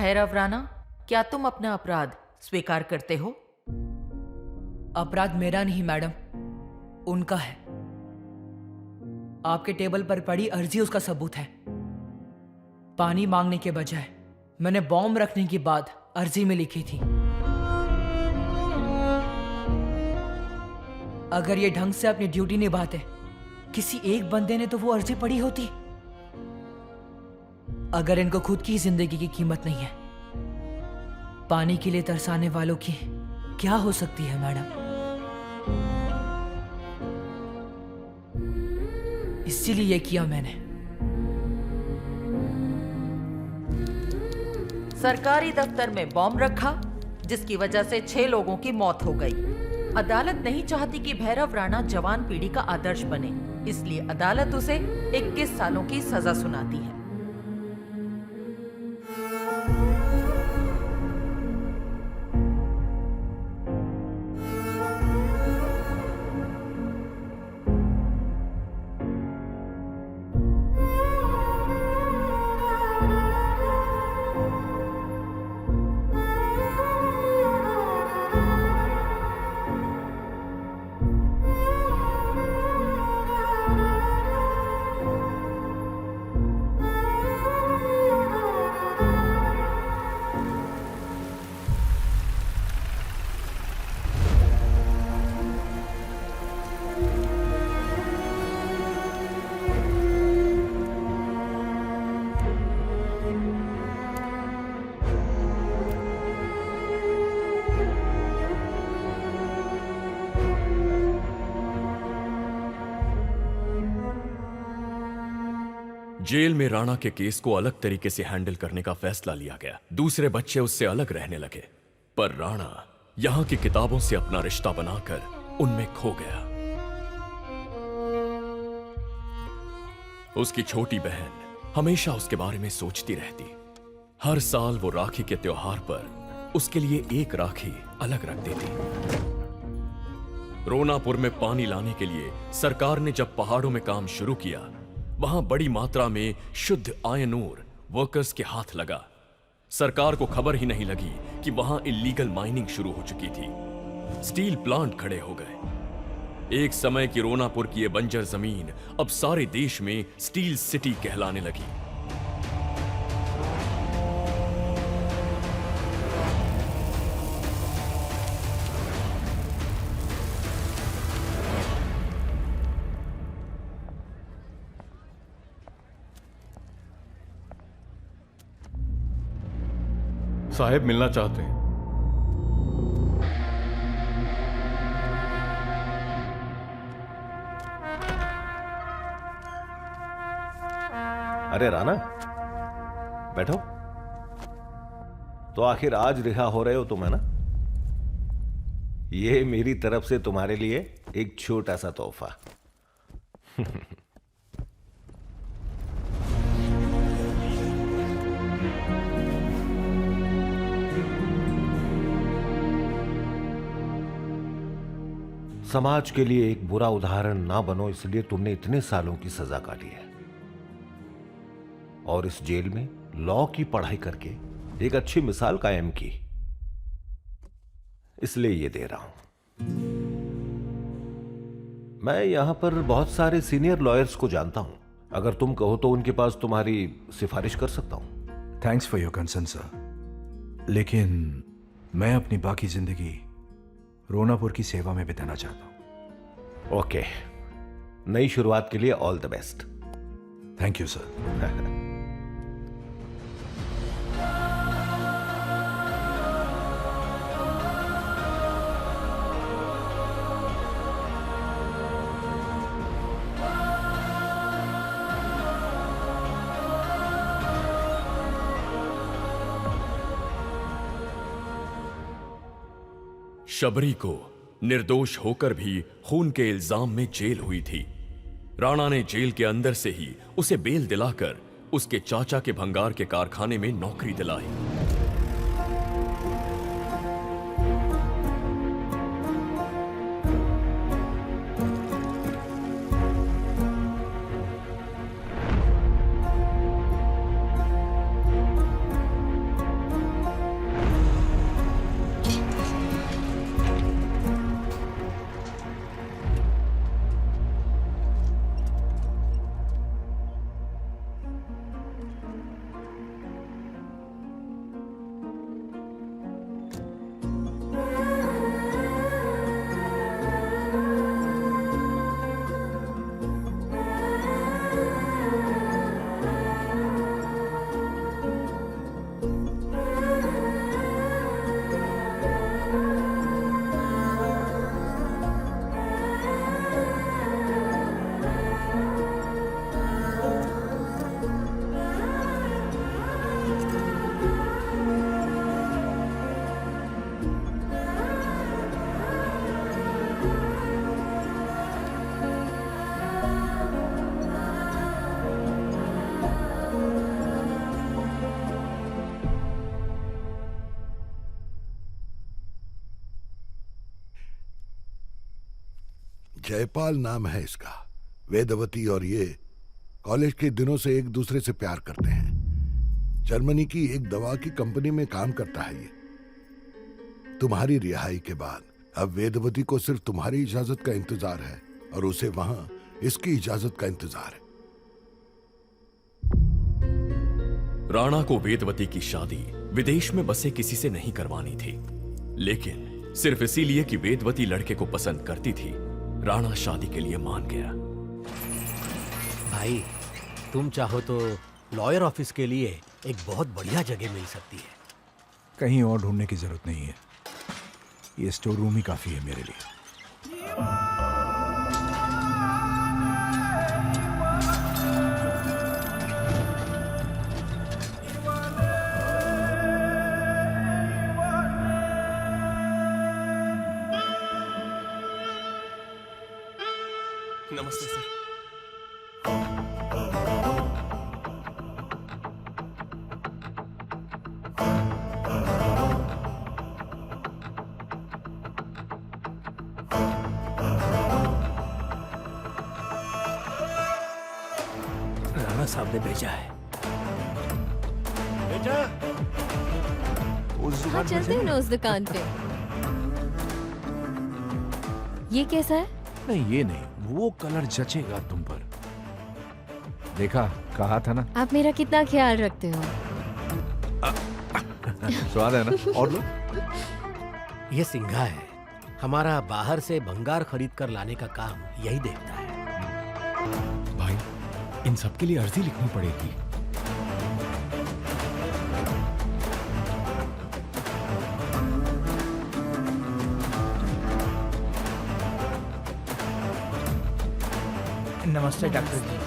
भैरव राणा, क्या तुम अपना अपराध स्वीकार करते हो? अपराध मेरा नहीं मैडम, उनका है। आपके टेबल पर पड़ी अर्जी उसका सबूत है। पानी मांगने के बजाय मैंने बॉम्ब रखने की बात अर्जी में लिखी थी। अगर ये ढंग से अपनी ड्यूटी निभाते, किसी एक बंदे ने तो वो अर्जी पढ़ी होती। अगर इनको खुद की जिंदगी की कीमत नहीं है, पानी के लिए तरसाने वालों की क्या हो सकती है मैडम? इसीलिए ये किया मैंने। सरकारी दफ्तर में बॉम्ब रखा, जिसकी वजह से 6 लोगों की मौत हो गई। अदालत नहीं चाहती कि भैरव राणा जवान पीढ़ी का आदर्श बने, इसलिए अदालत उसे 21 सालों की सजा सुनाती है। जेल में राणा के केस को अलग तरीके से हैंडल करने का फैसला लिया गया। दूसरे बच्चे उससे अलग रहने लगे, पर राणा यहां की किताबों से अपना रिश्ता बनाकर उनमें खो गया। उसकी छोटी बहन हमेशा उसके बारे में सोचती रहती। हर साल वो राखी के त्योहार पर उसके लिए एक राखी अलग रख देती। रोनापुर में पानी लाने के लिए सरकार ने जब पहाड़ों में काम शुरू किया, वहां बड़ी मात्रा में शुद्ध आयरन ओर वर्कर्स के हाथ लगा। सरकार को खबर ही नहीं लगी कि वहां इल्लीगल माइनिंग शुरू हो चुकी थी। स्टील प्लांट खड़े हो गए। एक समय की रोनापुर की ये बंजर जमीन अब सारे देश में स्टील सिटी कहलाने लगी। साहब मिलना चाहते हैं। अरे राणा, बैठो। तो आखिर आज रिहा हो रहे हो तुम, है ना? ये मेरी तरफ से तुम्हारे लिए एक छोटा सा तोहफा। समाज के लिए एक बुरा उदाहरण ना बनो, इसलिए तुमने इतने सालों की सजा काटी है और इस जेल में लॉ की पढ़ाई करके एक अच्छी मिसाल कायम की, इसलिए ये दे रहा हूं। मैं यहां पर बहुत सारे सीनियर लॉयर्स को जानता हूं। अगर तुम कहो तो उनके पास तुम्हारी सिफारिश कर सकता हूं। Thanks for your concern sir, लेकिन मैं अपनी बाकी जिंदगी रोनापुर की सेवा में बिताना चाहता हूं। ओके, नई शुरुआत के लिए all the best. Thank you sir. Shabari को निर्दोष होकर भी खून के इल्जाम में जेल हुई थी। राणा ने जेल के अंदर से ही उसे बेल दिलाकर उसके चाचा के भंगार के कारखाने में नौकरी दिलाई। जयपाल नाम है इसका। वेदवती और ये कॉलेज के दिनों से एक दूसरे से प्यार करते हैं। जर्मनी की एक दवा की कंपनी में काम करता है ये। तुम्हारी रिहाई के बाद अब वेदवती को सिर्फ तुम्हारी इजाजत का इंतजार है और उसे वहां इसकी इजाजत का इंतजार है। राणा को वेदवती की शादी विदेश में बसे किसी से नहीं करवानी थी, लेकिन सिर्फ इसीलिए कि वेदवती लड़के को पसंद करती थी, राणा शादी के लिए मान गया। भाई, तुम चाहो तो लॉयर ऑफिस के लिए एक बहुत बढ़िया जगह मिल सकती है। कहीं और ढूंढने की जरूरत नहीं है, ये स्टोर रूम ही काफी है मेरे लिए। नमस्ते सर। राणा साहब ने भेजा है। हाँ, चलते हैं ना उस दुकान पे। ये कैसा है? नहीं, ये नहीं, वो कलर जचेगा तुम पर। देखा, कहा था ना। आप मेरा कितना ख्याल रखते हो। स्वाद है ना? और लो। ये सिंघा है, हमारा बाहर से भंगार खरीद कर लाने का काम यही देखता है। भाई, इन सब के लिए अर्जी लिखनी पड़ेगी। नमस्ते डॉक्टर जी।